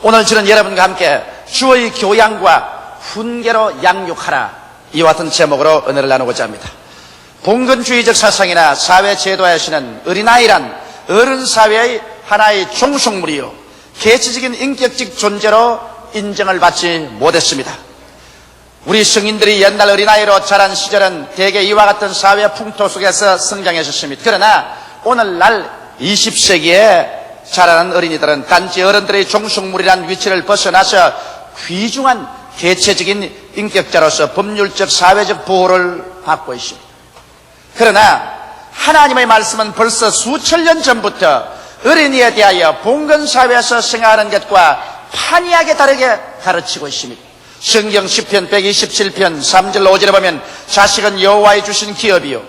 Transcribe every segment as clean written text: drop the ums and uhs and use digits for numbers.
오늘 저는 여러분과 함께 주의 교양과 훈계로 양육하라, 이와 같은 제목으로 은혜를 나누고자 합니다. 봉건주의적 사상이나 사회 제도에서는 어린아이란 어른사회의 하나의 종속물이요 개체적인 인격적 존재로 인정을 받지 못했습니다. 우리 성인들이 옛날 어린아이로 자란 시절은 대개 이와 같은 사회 풍토 속에서 성장했었습니다. 그러나 오늘날 20세기에 자라는 어린이들은 단지 어른들의 종속물이라는 위치를 벗어나서 귀중한 개체적인 인격자로서 법률적 사회적 보호를 받고 있습니다. 그러나 하나님의 말씀은 벌써 수천 년 전부터 어린이에 대하여 봉건사회에서 생활하는 것과 판이하게 다르게 가르치고 있습니다. 성경 10편 127편 3절 5절에 보면 자식은 여호와의 주신 기업이요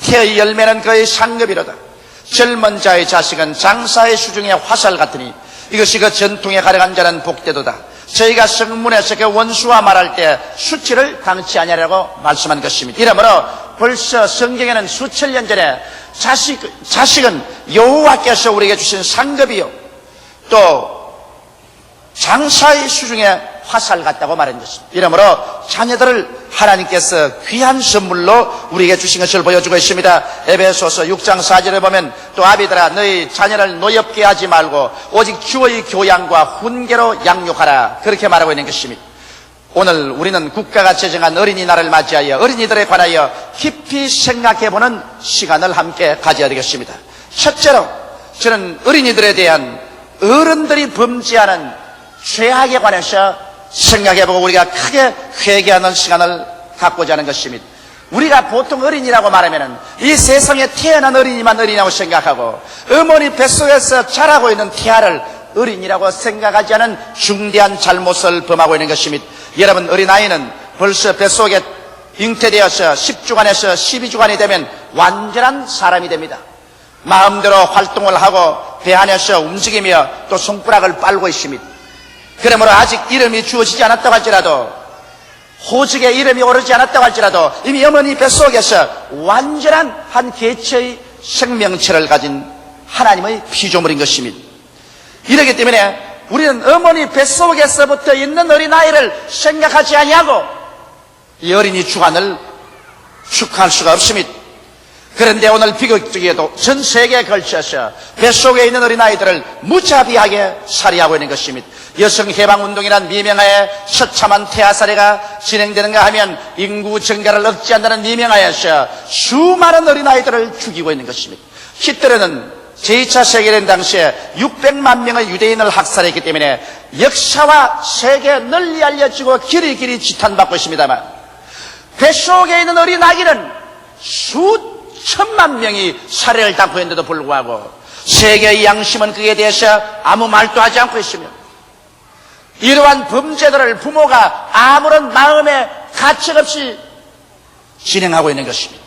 태의 열매는 그의 상급이로다. 젊은 자의 자식은 장사의 수중의 화살 같으니 이것이 그 전통에 가려간 자는 복되도다. 저희가 성문에서 그 원수와 말할 때 수치를 당치 아니하라고 말씀한 것입니다. 이러므로 벌써 성경에는 수천 년 전에 자식은 여호와께서 우리에게 주신 상급이요 또 장사의 수중에 화살 같다고 말한 것입니다. 이러므로 자녀들을 하나님께서 귀한 선물로 우리에게 주신 것을 보여주고 있습니다. 에베소서 6장 4절에 보면 또 아비들아 너희 자녀를 노엽게 하지 말고 오직 주의 교양과 훈계로 양육하라, 그렇게 말하고 있는 것입니다. 오늘 우리는 국가가 제정한 어린이날을 맞이하여 어린이들에 관하여 깊이 생각해보는 시간을 함께 가져야 되겠습니다. 첫째로 저는 어린이들에 대한 어른들이 범죄하는 죄악에 관해서 생각해보고 우리가 크게 회개하는 시간을 갖고자 하는 것입니다. 우리가 보통 어린이라고 말하면 이 세상에 태어난 어린이만 어린이라고 생각하고 어머니 뱃속에서 자라고 있는 태아를 어린이라고 생각하지 않은 중대한 잘못을 범하고 있는 것입니다. 여러분, 어린아이는 벌써 뱃속에 잉태되어서 10주간에서 12주간이 되면 완전한 사람이 됩니다. 마음대로 활동을 하고 배 안에서 움직이며 또 손가락을 빨고 있습니다. 그러므로 아직 이름이 주어지지 않았다고 할지라도 호적에 이름이 오르지 않았다고 할지라도 이미 어머니 뱃속에서 완전한 한 개체의 생명체를 가진 하나님의 피조물인 것입니다. 이렇기 때문에 우리는 어머니 뱃속에서부터 있는 어린아이를 생각하지 아니하고 이 어린이 주간을 축하할 수가 없습니다. 그런데 오늘 비극적이게도 전 세계에 걸쳐서 뱃속에 있는 어린아이들을 무자비하게 살해하고 있는 것입니다. 여성해방운동이란 미명하에 처참한 태아 살해가 진행되는가 하면 인구 증가를 억제한다는 미명하에서 수많은 어린아이들을 죽이고 있는 것입니다. 히틀러는 제2차 세계대전 당시에 600만 명의 유대인을 학살했기 때문에 역사와 세계에 널리 알려지고 길이 지탄받고 있습니다만 뱃속에 있는 어린아이는 수천만 명이 살해를 당하고 있는데도 불구하고 세계의 양심은 그에 대해서 아무 말도 하지 않고 있으며 이러한 범죄들을 부모가 아무런 마음의 가책 없이 진행하고 있는 것입니다.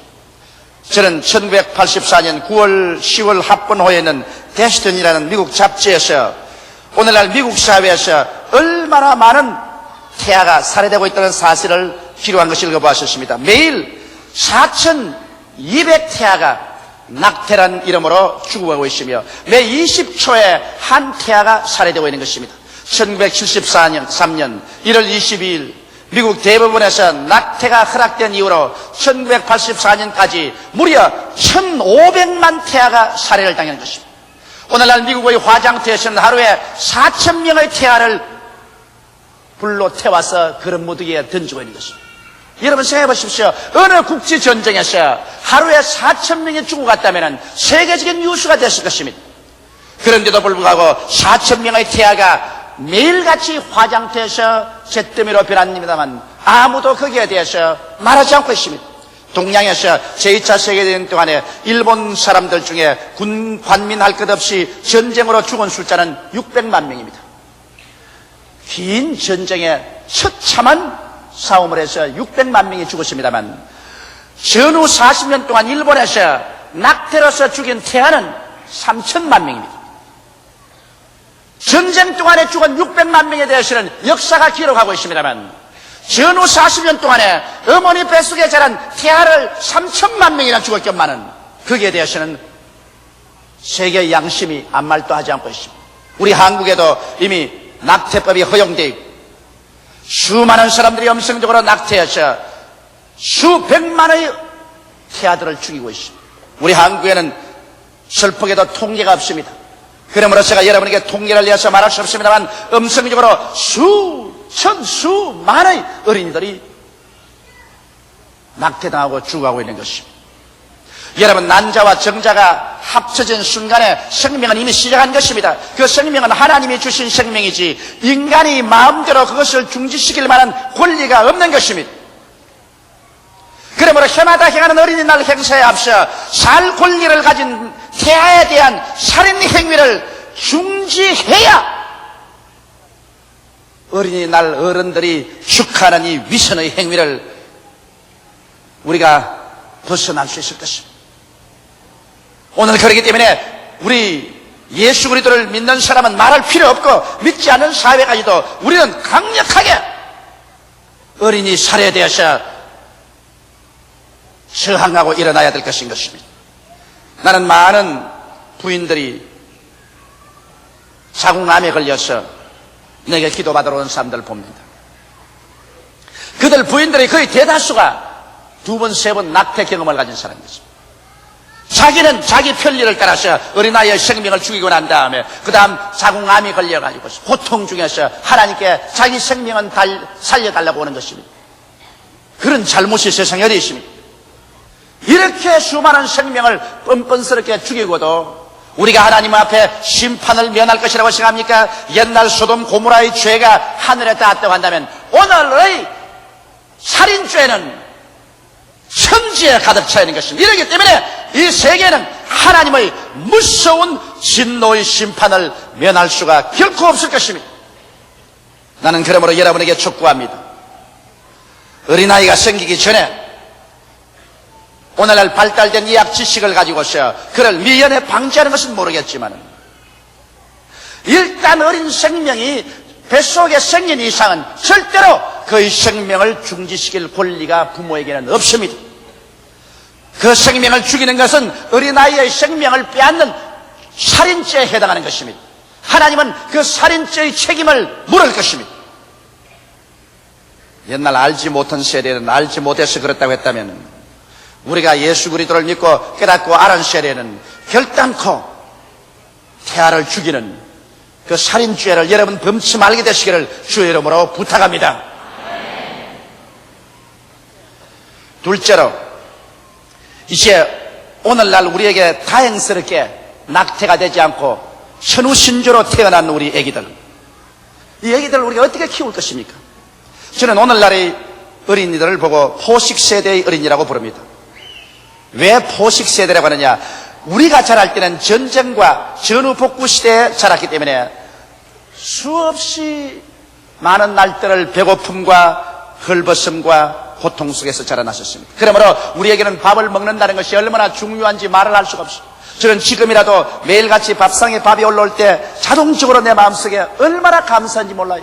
저는 1984년 9월 10월 합본호에는 데스티니라는 미국 잡지에서 오늘날 미국 사회에서 얼마나 많은 태아가 살해되고 있다는 사실을 기록한 것을 읽어보았습니다. 매일 4,200태아가 낙태란 이름으로 죽어가고 있으며 매 20초에 한 태아가 살해되고 있는 것입니다. 1974년 3년 1월 22일 미국 대법원에서 낙태가 허락된 이후로 1984년까지 무려 1,500만 태아가 살해를 당한 것입니다. 오늘날 미국의 화장터에서는 하루에 4,000명의 태아를 불로 태워서 그런 무더기에 던지고 있는 것입니다. 여러분 생각해 보십시오. 어느 국지전쟁에서 하루에 4,000명이 죽어갔다면 세계적인 뉴스가 됐을 것입니다. 그런데도 불구하고 4,000명의 태아가 매일같이 화장터에서 잿더미로 변합니다만 아무도 거기에 대해서 말하지 않고 있습니다. 동양에서 제2차 세계대전 동안에 일본 사람들 중에 군 관민할 것 없이 전쟁으로 죽은 숫자는 600만 명입니다. 긴 전쟁에 처참한 싸움을 해서 600만 명이 죽었습니다만 전후 40년 동안 일본에서 낙태로서 죽인 태아는 3천만 명입니다. 전쟁 동안에 죽은 600만 명에 대해서는 역사가 기록하고 있습니다만 전후 40년 동안에 어머니 뱃속에 자란 태아를 3천만 명이나 죽었건만은 거기에 대해서는 세계의 양심이 아무 말도 하지 않고 있습니다. 우리 한국에도 이미 낙태법이 허용되어 있고 수많은 사람들이 엄성적으로 낙태해서 수백만의 태아들을 죽이고 있습니다. 우리 한국에는 슬프게도 통계가 없습니다. 그러므로 제가 여러분에게 통계를 내서 말할 수 없습니다만 음성적으로 수만의 어린이들이 낙태당하고 죽어가고 있는 것입니다. 여러분, 난자와 정자가 합쳐진 순간에 생명은 이미 시작한 것입니다. 그 생명은 하나님이 주신 생명이지 인간이 마음대로 그것을 중지시킬 만한 권리가 없는 것입니다. 그러므로 해마다 행하는 어린이날 행사에 앞서 살 권리를 가진 태아에 대한 살인 행위를 중지해야 어린이날 어른들이 축하하는 이 위선의 행위를 우리가 벗어날 수 있을 것입니다. 오늘 그렇기 때문에 우리 예수 그리스도를 믿는 사람은 말할 필요 없고 믿지 않는 사회까지도 우리는 강력하게 어린이 살해에 대해서 저항하고 일어나야 될 것인 것입니다. 나는 많은 부인들이 자궁암에 걸려서 내게 기도받으러 온 사람들을 봅니다. 그들 부인들이 거의 대다수가 2번, 3번 낙태 경험을 가진 사람이었습니다. 자기는 자기 편리를 따라서 어린아이의 생명을 죽이고 난 다음에 그 다음 자궁암이 걸려가지고 고통 중에서 하나님께 자기 생명은 살려달라고 하는 것입니다. 그런 잘못이 세상에 어디 있습니까? 이렇게 수많은 생명을 뻔뻔스럽게 죽이고도 우리가 하나님 앞에 심판을 면할 것이라고 생각합니까? 옛날 소돔 고모라의 죄가 하늘에 닿았다고 한다면 오늘의 살인죄는 천지에 가득 차 있는 것입니다. 이렇기 때문에 이 세계는 하나님의 무서운 진노의 심판을 면할 수가 결코 없을 것입니다. 나는 그러므로 여러분에게 촉구합니다. 어린아이가 생기기 전에 오늘날 발달된 의학 지식을 가지고서 그를 미연에 방지하는 것은 모르겠지만 일단 어린 생명이 뱃속에 생긴 이상은 절대로 그의 생명을 중지시킬 권리가 부모에게는 없습니다. 그 생명을 죽이는 것은 어린아이의 생명을 빼앗는 살인죄에 해당하는 것입니다. 하나님은 그 살인죄의 책임을 물을 것입니다. 옛날 알지 못한 세대는 알지 못해서 그렇다고 했다면 우리가 예수 그리스도를 믿고 깨닫고 알은 세대는 결단코 태아를 죽이는 그 살인죄를 여러분 범치 말게 되시기를 주의 이름으로 부탁합니다. 둘째로 이제 오늘날 우리에게 다행스럽게 낙태가 되지 않고 천우신조로 태어난 우리 애기들, 이 애기들을 우리가 어떻게 키울 것입니까? 저는 오늘날의 어린이들을 보고 포식세대의 어린이라고 부릅니다. 왜 포식세대라고 하느냐? 우리가 자랄 때는 전쟁과 전후복구 시대에 자랐기 때문에 수없이 많은 날들을 배고픔과 헐벗음과 고통 속에서 자라났었습니다. 그러므로 우리에게는 밥을 먹는다는 것이 얼마나 중요한지 말을 할 수가 없습니다. 저는 지금이라도 매일같이 밥상에 밥이 올라올 때 자동적으로 내 마음속에 얼마나 감사한지 몰라요.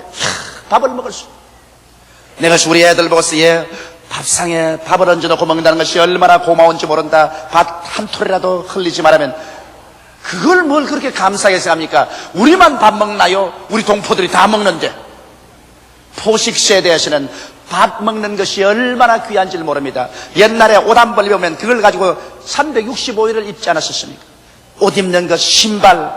밥을 먹을 수. 내가 우리 애들 보고서 밥상에 밥을 얹어놓고 먹는다는 것이 얼마나 고마운지 모른다. 밥 한 톨이라도 흘리지 말라면 그걸 뭘 그렇게 감사하게 생각합니까? 우리만 밥 먹나요? 우리 동포들이 다 먹는데. 포식 세대에서는 밥 먹는 것이 얼마나 귀한지를 모릅니다. 옛날에 옷 한 벌 입으면 그걸 가지고 365일을 입지 않았었습니까? 옷 입는 것, 신발.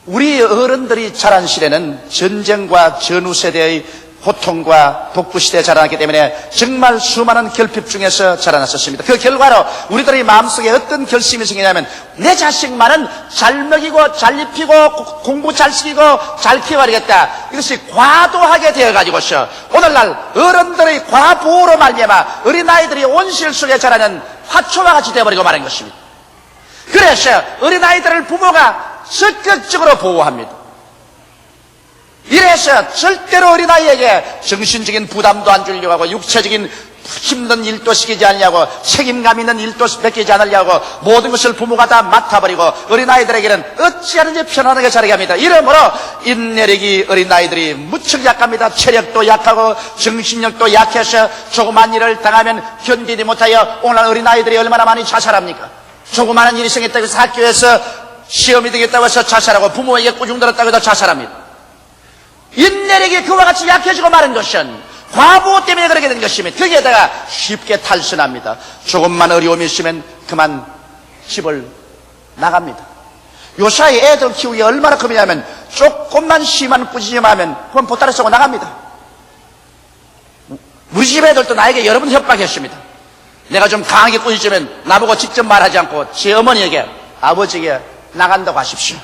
우리 어른들이 자란 시대는 전쟁과 전후 세대의 고통과 복구 시대에 자라났기 때문에 정말 수많은 결핍 중에서 자라났었습니다. 그 결과로 우리들의 마음속에 어떤 결심이 생기냐면 내 자식만은 잘 먹이고 잘 입히고 공부 잘 시키고 잘 키워야겠다. 이것이 과도하게 되어가지고서 오늘날 어른들의 과보호로 말미암아 어린아이들이 온실 속에 자라는 화초와 같이 되어버리고 마는 것입니다. 그래서 어린아이들을 부모가 적극적으로 보호합니다. 이래서 절대로 어린아이에게 정신적인 부담도 안 주려고 하고 육체적인 힘든 일도 시키지 않으려고 책임감 있는 일도 맡기지 않으려고 모든 것을 부모가 다 맡아버리고 어린아이들에게는 어찌하든지 편안하게 자라게 합니다. 이러므로 인내력이 어린아이들이 무척 약합니다. 체력도 약하고 정신력도 약해서 조그만 일을 당하면 견디지 못하여 오늘 어린아이들이 얼마나 많이 자살합니까? 조그마한 일이 생겼다고 해서 학교에서 시험이 되겠다고 해서 자살하고 부모에게 꾸중 들었다고 해서 자살합니다. 인내력이 그와 같이 약해지고 마는 것은 과부 때문에 그렇게 된 것이며 거기에다가 쉽게 탈선합니다. 조금만 어려움이 있으면 그만 집을 나갑니다. 요사이 애들 키우기 얼마나 큽니냐면 조금만 심한 꾸짖음하면 그건 보따리 쓰고 나갑니다. 우리 집 애들도 나에게 여러 번 협박했습니다. 내가 좀 강하게 꾸짖으면 나보고 직접 말하지 않고 제 어머니에게 아버지에게 나간다고 하십시오.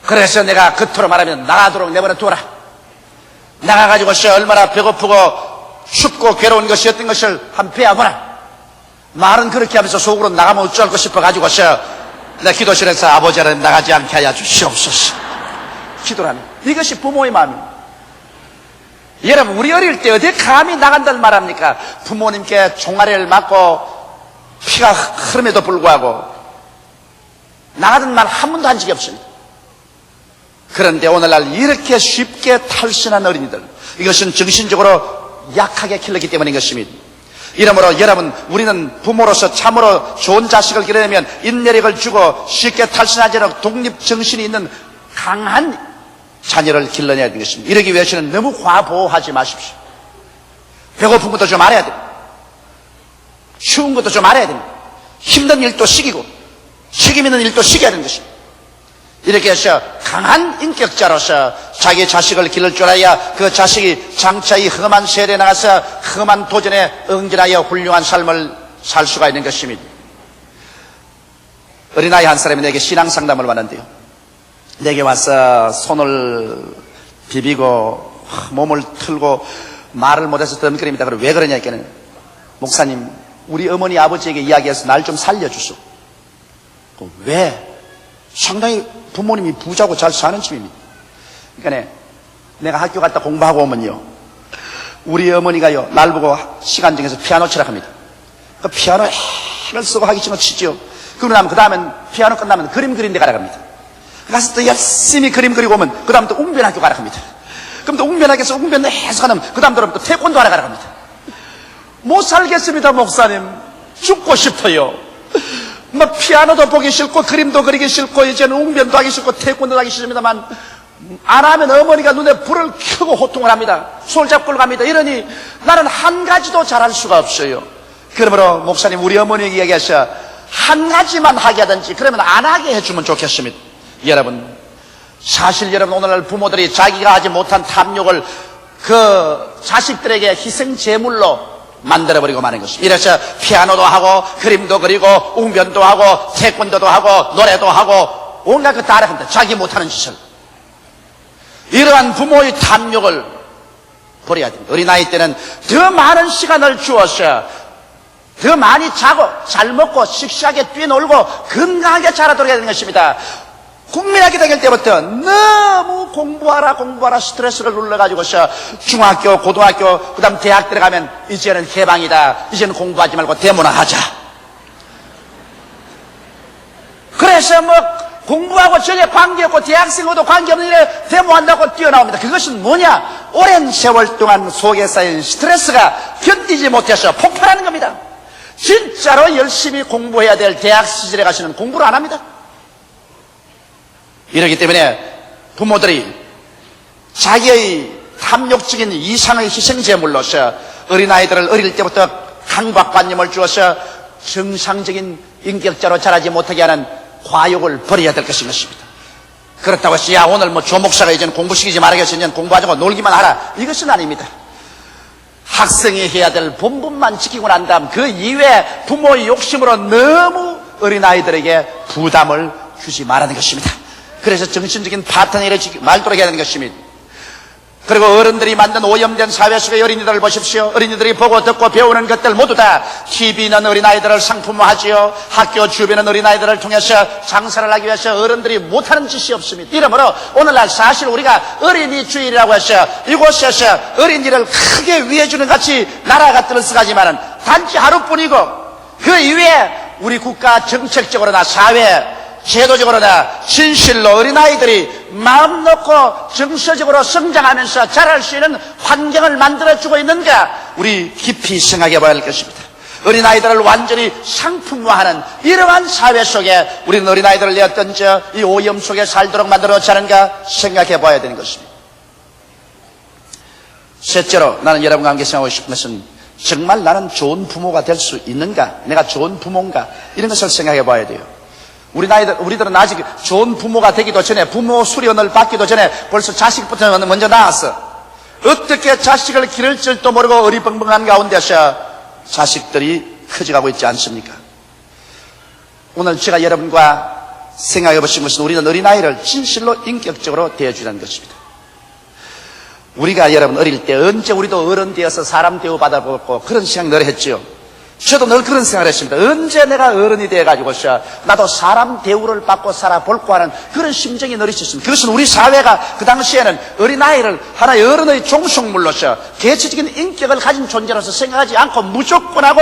그래서 내가 그토록 말하면 나가도록 내버려 두어라. 나가가지고서 얼마나 배고프고 춥고 괴로운 것이 어떤 것을 한번 배워보라. 말은 그렇게 하면서 속으로 나가면 어쩔 싶어가지고서 내 기도실에서 아버지를 나가지 않게 하여 주시옵소서 기도를 합니다. 이것이 부모의 마음입니다. 여러분, 우리 어릴 때 어디 감히 나간다는 말 합니까? 부모님께 종아리를 맞고 피가 흐름에도 불구하고 나가는 말 한 번도 한 적이 없습니다. 그런데 오늘날 이렇게 쉽게 탈선한 어린이들, 이것은 정신적으로 약하게 길렀기 때문인 것입니다. 이러므로 여러분, 우리는 부모로서 참으로 좋은 자식을 기르려면 인내력을 주고 쉽게 탈선하지 않고 독립정신이 있는 강한 자녀를 길러내야 되는 것입니다. 이러기 위해서는 너무 과보호하지 마십시오. 배고픈 것도 좀 알아야 됩니다. 추운 것도 좀 알아야 됩니다. 힘든 일도 시키고 책임 있는 일도 시켜야 되는 것입니다. 이렇게 해서 강한 인격자로서 자기 자식을 기를 줄 알아야 그 자식이 장차 이 험한 세대에 나가서 험한 도전에 응전하여 훌륭한 삶을 살 수가 있는 것입니다. 어린아이 한 사람이 내게 신앙상담을 받는데요, 내게 와서 손을 비비고 몸을 틀고 말을 못해서 덤거립니다. 그럼 왜 그러냐 했더니, 목사님, 우리 어머니 아버지에게 이야기해서 날 좀 살려주소. 왜? 상당히 부모님이 부자고 잘 사는 집입니다. 그러니까 내가 학교 갔다 공부하고 오면요, 우리 어머니가요 날 보고 시간 정해서 피아노 치라 합니다. 그 피아노 힘을 쓰고 하기 싫으면 치죠. 그러면 그 다음엔 피아노 끝나면 그림 그리는 데 가라 합니다. 가서 또 열심히 그림 그리고 오면 그 다음 또 웅변학교 가라 합니다. 그럼 또 웅변학교에서 웅변 해서 가면 그 다음 또 태권도 하러 가라 합니다. 못 살겠습니다, 목사님. 죽고 싶어요. 뭐 피아노도 보기 싫고 그림도 그리기 싫고 이제는 웅변도 하기 싫고 태권도 하기 싫습니다만, 안 하면 어머니가 눈에 불을 켜고 호통을 합니다. 손을 잡고 갑니다. 이러니 나는 한 가지도 잘할 수가 없어요. 그러므로 목사님, 우리 어머니에게 얘기하셔 한 가지만 하게 하든지 그러면 안 하게 해주면 좋겠습니다. 여러분, 사실 여러분, 오늘날 부모들이 자기가 하지 못한 탐욕을 그 자식들에게 희생 제물로 만들어버리고 마는 것입니다. 이래서 피아노도 하고 그림도 그리고 웅변도 하고 태권도도 하고 노래도 하고 온갖 그 다 합니다. 자기 못하는 짓을. 이러한 부모의 탐욕을 버려야 됩니다. 어린아이 때는 더 많은 시간을 주어서 더 많이 자고 잘 먹고 씩씩하게 뛰놀고 건강하게 자라도록 해야 되는 것입니다. 국민학교 다닐 때부터 너무 공부하라 스트레스를 눌러가지고서 중학교, 고등학교, 그 다음 대학 들어가면 이제는 해방이다, 이제는 공부하지 말고 데모나 하자. 그래서 뭐 공부하고 전혀 관계없고 대학생하고도 관계없는 일에 데모한다고 뛰어나옵니다. 그것은 뭐냐? 오랜 세월 동안 속에 쌓인 스트레스가 견디지 못해서 폭발하는 겁니다. 진짜로 열심히 공부해야 될 대학 시절에 가시는 공부를 안 합니다. 이러기 때문에 부모들이 자기의 탐욕적인 이상의 희생제물로서 어린아이들을 어릴 때부터 강박관념을 주어서 정상적인 인격자로 자라지 못하게 하는 과욕을 버려야 될 것입니다. 그렇다고 해서 야, 오늘 뭐 조목사가 이제는 공부시키지 말아야겠어, 이제는 공부하지 말고 놀기만 하라, 이것은 아닙니다. 학생이 해야 될 본분만 지키고 난 다음 그 이외에 부모의 욕심으로 너무 어린아이들에게 부담을 주지 말라는 것입니다. 그래서 정신적인 파탄을 말도록 해야 되는 것입니다. 그리고 어른들이 만든 오염된 사회 속의 어린이들을 보십시오. 어린이들이 보고 듣고 배우는 것들 모두 다 TV는 어린아이들을 상품화하지요. 학교 주변은 어린아이들을 통해서 장사를 하기 위해서 어른들이 못하는 짓이 없습니다. 이러므로 오늘날 사실 우리가 어린이 주일이라고 해서 이곳에서 어린이를 크게 위해주는 같이 나라가 들어서가지만은 단지 하루뿐이고 그 이외에 우리 국가 정책적으로나 사회 제도적으로나 진실로 어린아이들이 마음 놓고 정서적으로 성장하면서 자랄 수 있는 환경을 만들어주고 있는가, 우리 깊이 생각해 봐야 할 것입니다. 어린아이들을 완전히 상품화하는 이러한 사회 속에 우리는 어린아이들을 내어 던져 이 오염 속에 살도록 만들어놓지 않은가 생각해 봐야 되는 것입니다. 셋째로 나는 여러분과 함께 생각하고 싶은 것은 정말 나는 좋은 부모가 될 수 있는가? 내가 좋은 부모인가? 이런 것을 생각해 봐야 돼요. 우리들은 아직 좋은 부모가 되기도 전에, 부모 수련을 받기도 전에 벌써 자식부터 먼저 낳았어. 어떻게 자식을 기를 줄도 모르고 어리벙벙한 가운데서 자식들이 커져가고 있지 않습니까? 오늘 제가 여러분과 생각해 보신 것은 우리는 어린아이를 진실로 인격적으로 대해주라는 것입니다. 우리가 여러분 어릴 때 언제 우리도 어른 되어서 사람 대우 받아보고 그런 생각 늘 했지요. 저도 늘 그런 생각을 했습니다. 언제 내가 어른이 돼가지고서 나도 사람 대우를 받고 살아볼고 하는 그런 심정이 늘 있었습니다. 그것은 우리 사회가 그 당시에는 어린아이를 하나의 어른의 종속물로서 개체적인 인격을 가진 존재로서 생각하지 않고 무조건하고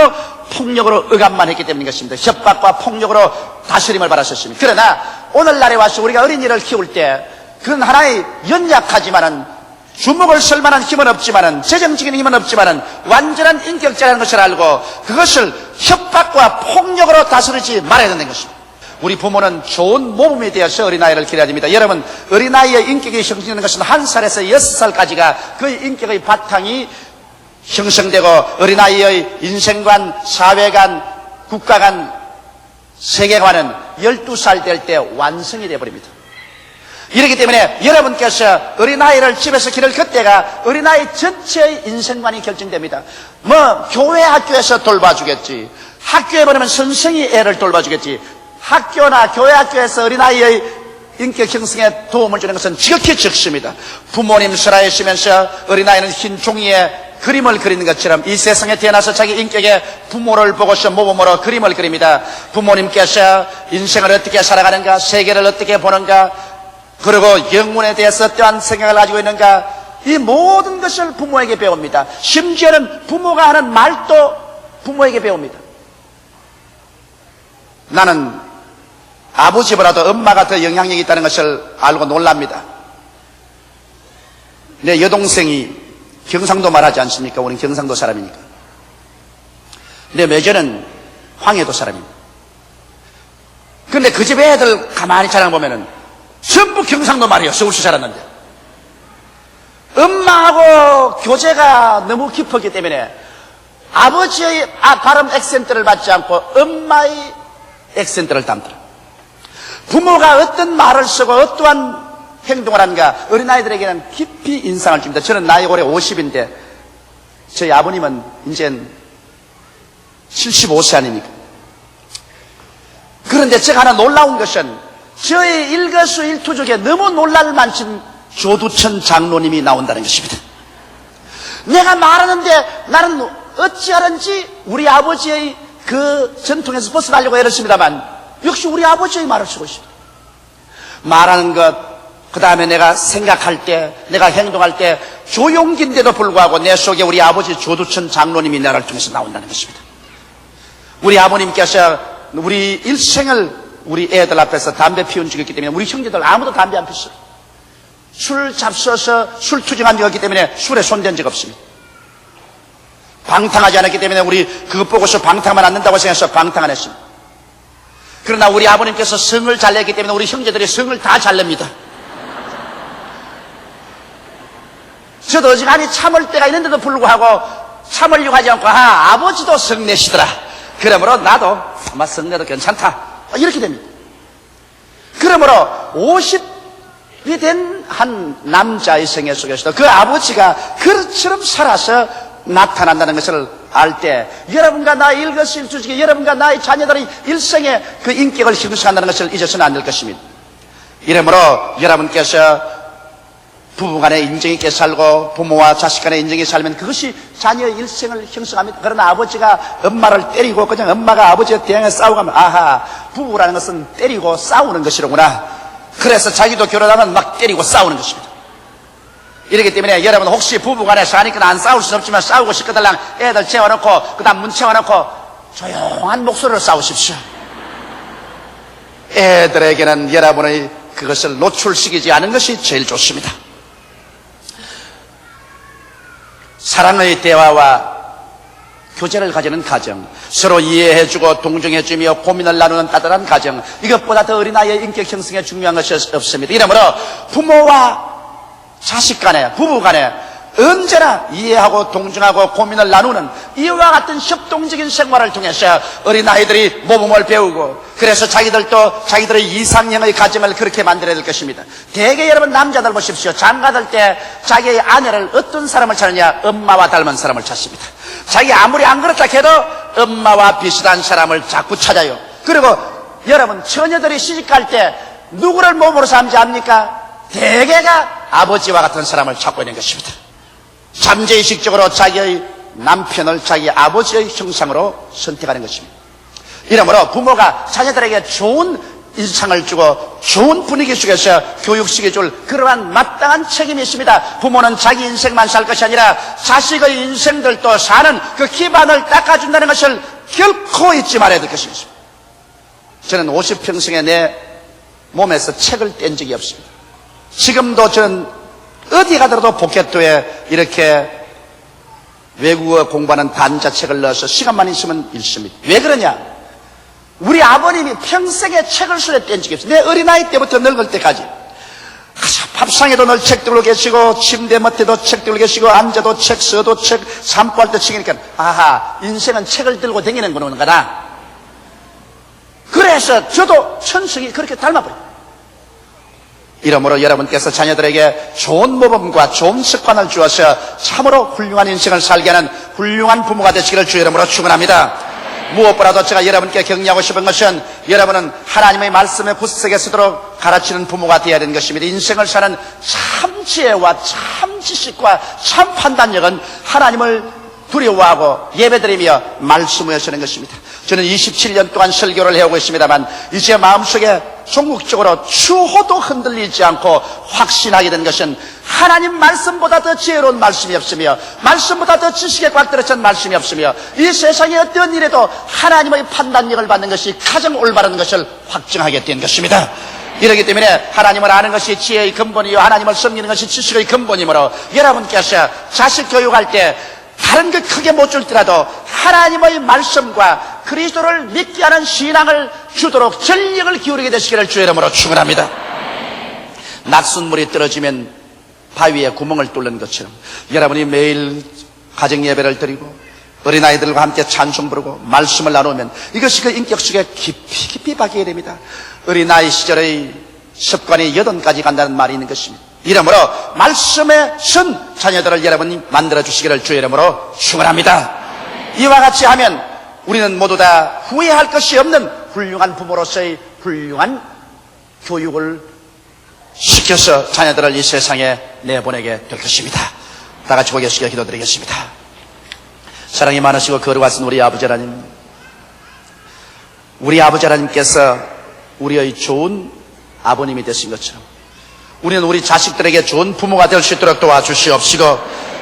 폭력으로 억압만 했기 때문인 것입니다. 협박과 폭력으로 다스림을 받았었습니다. 그러나 오늘날에 와서 우리가 어린이를 키울 때 그건 하나의 연약하지만은 주먹을 쓸 만한 힘은 없지만은, 재정적인 힘은 없지만은 완전한 인격자라는 것을 알고 그것을 협박과 폭력으로 다스리지 말아야 된다는 것입니다. 우리 부모는 좋은 모범이 되어서 어린아이를 기려야 됩니다. 여러분, 어린아이의 인격이 형성되는 것은 1살에서 6살까지가 그의 인격의 바탕이 형성되고 어린아이의 인생관, 사회관, 국가관, 세계관은 12살 될 때 완성이 되어버립니다. 이렇기 때문에 여러분께서 어린아이를 집에서 기를 그때가 어린아이 전체의 인생관이 결정됩니다. 교회 학교에서 돌봐주겠지, 학교에 보내면 선생이 애를 돌봐주겠지, 학교나 교회 학교에서 어린아이의 인격 형성에 도움을 주는 것은 지극히 적습니다. 부모님 살아계시면서 어린아이는 흰 종이에 그림을 그리는 것처럼 이 세상에 태어나서 자기 인격에 부모를 보고서 모범으로 그림을 그립니다. 부모님께서 인생을 어떻게 살아가는가, 세계를 어떻게 보는가, 그리고 영혼에 대해서 어떠한 생각을 가지고 있는가, 이 모든 것을 부모에게 배웁니다. 심지어는 부모가 하는 말도 부모에게 배웁니다. 나는 아버지보다도 엄마가 더 영향력이 있다는 것을 알고 놀랍니다. 내 여동생이 경상도 말하지 않습니까? 우리는 경상도 사람이니까. 내 매저는 황해도 사람입니다. 그런데 그 집 애들 가만히 자랑 보면은 전부 경상도 말이에요. 서울서 자랐는데. 엄마하고 교제가 너무 깊었기 때문에 아버지의 발음 액센트를 받지 않고 엄마의 액센트를 담더라. 부모가 어떤 말을 쓰고 어떠한 행동을 하는가 어린아이들에게는 깊이 인상을 줍니다. 저는 나이 올해 50인데 저희 아버님은 이제 75세 아닙니까? 그런데 제가 하나 놀라운 것은 저의 일거수일투 중에 너무 놀랄 만큼 조두천 장로님이 나온다는 것입니다. 내가 말하는데 나는 어찌하는지 우리 아버지의 그 전통에서 벗어나려고 애를 씁니다만 역시 우리 아버지의 말을 쓰고 있습니다. 말하는 것, 그 다음에 내가 생각할 때, 내가 행동할 때 조용기인데도 불구하고 내 속에 우리 아버지 조두천 장로님이 나를 통해서 나온다는 것입니다. 우리 아버님께서 우리 일생을 우리 애들 앞에서 담배 피운 적이 있기 때문에 우리 형제들 아무도 담배 안 피웠어요. 술 잡숴서 술 투정한 적이 없기 때문에 술에 손댄 적 없습니다. 방탕하지 않았기 때문에 우리 그것 보고서 방탕하면 안 된다고 생각해서 방탕 안 했습니다. 그러나 우리 아버님께서 성을 잘 냈기 때문에 우리 형제들이 성을 다 잘 냅니다. 저도 어지간히 참을 때가 있는데도 불구하고 참으려고 하지 않고 아버지도 성 내시더라. 그러므로 나도 아마 성 내도 괜찮다. 이렇게 됩니다. 그러므로 50이 된 한 남자의 생애 속에서도 그 아버지가 그처럼 살아서 나타난다는 것을 알 때 여러분과 나의 일거수일투 중에 여러분과 나의 자녀들의 일생에 그 인격을 형성한다는 것을 잊어서는 안 될 것입니다. 이러므로 여러분께서 부부간에 인정 있게 살고 부모와 자식 간에 인정 있게 살면 그것이 자녀의 일생을 형성합니다. 그러나 아버지가 엄마를 때리고 그냥 엄마가 아버지에 대항해 싸우고 하면 아하, 부부라는 것은 때리고 싸우는 것이로구나. 그래서 자기도 결혼하면 막 때리고 싸우는 것입니다. 이렇기 때문에 여러분 혹시 부부간에 사니까 안 싸울 수는 없지만 싸우고 싶거들랑 애들 재워놓고 그 다음 문 채워놓고 조용한 목소리로 싸우십시오. 애들에게는 여러분의 그것을 노출시키지 않은 것이 제일 좋습니다. 사랑의 대화와 교제를 가지는 가정, 서로 이해해주고 동정해주며 고민을 나누는 따뜻한 가정, 이것보다 더 어린아이의 인격 형성에 중요한 것이 없습니다. 이러므로 부모와 자식 간에, 부부 간에 언제나 이해하고 동정하고 고민을 나누는 이와 같은 협동적인 생활을 통해서 어린아이들이 모범을 배우고, 그래서 자기들도 자기들의 이상형의 가정을 그렇게 만들어야 될 것입니다. 대개 여러분 남자들 보십시오. 장가들 때 자기의 아내를 어떤 사람을 찾느냐? 엄마와 닮은 사람을 찾습니다. 자기 아무리 안 그렇다 해도 엄마와 비슷한 사람을 자꾸 찾아요. 그리고 여러분 처녀들이 시집갈 때 누구를 모범으로 삼지 합니까? 대개가 아버지와 같은 사람을 찾고 있는 것입니다. 잠재의식적으로 자기의 남편을 자기 아버지의 형상으로 선택하는 것입니다. 이러므로 부모가 자녀들에게 좋은 인상을 주고 좋은 분위기 속에서 교육시켜줄 그러한 마땅한 책임이 있습니다. 부모는 자기 인생만 살 것이 아니라 자식의 인생들도 사는 그 기반을 닦아준다는 것을 결코 잊지 말아야 될 것입니다. 저는 50평생에 내 몸에서 책을 뗀 적이 없습니다. 지금도 저는 어디 가더라도 포켓도에 이렇게 외국어 공부하는 단자책을 넣어서 시간만 있으면 읽습니다. 왜 그러냐? 우리 아버님이 평생에 책을 손에 뗀 적이 없어요. 내 어린아이 때부터 늙을 때까지 밥상에도 늘 책 들고 계시고 침대 밑에도 책 들고 계시고 앉아도 책, 서도 책,散歩할 때 책이니까 아하, 인생은 책을 들고 다니는구나. 그래서 저도 천성이 그렇게 닮아버려요. 이러므로 여러분께서 자녀들에게 좋은 모범과 좋은 습관을 주어서 참으로 훌륭한 인생을 살게 하는 훌륭한 부모가 되시기를 주의 이름으로 축원합니다. 무엇보다도 제가 여러분께 격려하고 싶은 것은 여러분은 하나님의 말씀에 굳세게 서도록 가르치는 부모가 되어야 되는 것입니다. 인생을 사는 참 지혜와 참 지식과 참 판단력은 하나님을 두려워하고 예배드리며 말씀을 하시는 것입니다. 저는 27년 동안 설교를 해오고 있습니다만 이제 마음속에 종국적으로 추호도 흔들리지 않고 확신하게 된 것은 하나님 말씀보다 더 지혜로운 말씀이 없으며 말씀보다 더 지식에 꽉 들어찬 말씀이 없으며 이 세상의 어떤 일에도 하나님의 판단력을 받는 것이 가장 올바른 것을 확증하게 된 것입니다. 이렇기 때문에 하나님을 아는 것이 지혜의 근본이요 하나님을 섬기는 것이 지식의 근본이므로 여러분께서 자식 교육할 때 다른 것 크게 못 줄더라도 하나님의 말씀과 그리스도를 믿게 하는 신앙을 주도록 전력을 기울이게 되시기를 주의 이름으로 축원합니다. 낯선 물이 떨어지면 바위에 구멍을 뚫는 것처럼 여러분이 매일 가정예배를 드리고 어린아이들과 함께 찬송 부르고 말씀을 나누면 이것이 그 인격 속에 깊이 박히게 됩니다. 어린아이 시절의 습관이 8가지 간다는 말이 있는 것입니다. 이러므로 말씀에 선 자녀들을 여러분이 만들어주시기를 주의 이름으로 축원합니다. 이와 같이 하면 우리는 모두 다 후회할 것이 없는 훌륭한 부모로서의 훌륭한 교육을 시켜서 자녀들을 이 세상에 내보내게 될 것입니다. 다 같이 고개 숙여 기도드리겠습니다. 사랑이 많으시고 거룩하신 우리 아버지 하나님, 우리 아버지 하나님께서 우리의 좋은 아버님이 되신 것처럼 우리는 우리 자식들에게 좋은 부모가 될 수 있도록 도와주시옵시고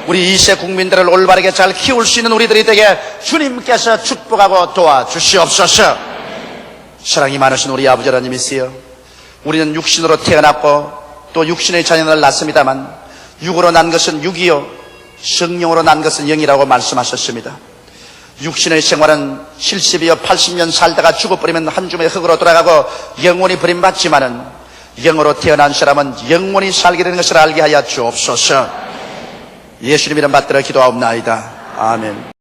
우리 2세 국민들을 올바르게 잘 키울 수 있는 우리들이 되게 주님께서 축복하고 도와주시옵소서. 사랑이 많으신 우리 아버지 하나님이시여, 우리는 육신으로 태어났고 또 육신의 자녀를 낳습니다만 육으로 난 것은 육이요 성령으로 난 것은 영이라고 말씀하셨습니다. 육신의 생활은 70이요 80년 살다가 죽어버리면 한 줌의 흙으로 돌아가고 영원히 버림받지만은 영으로 태어난 사람은 영원히 살게 되는 것을 알게 하여 주옵소서. 예수님 이름 받들어 기도하옵나이다. 아멘.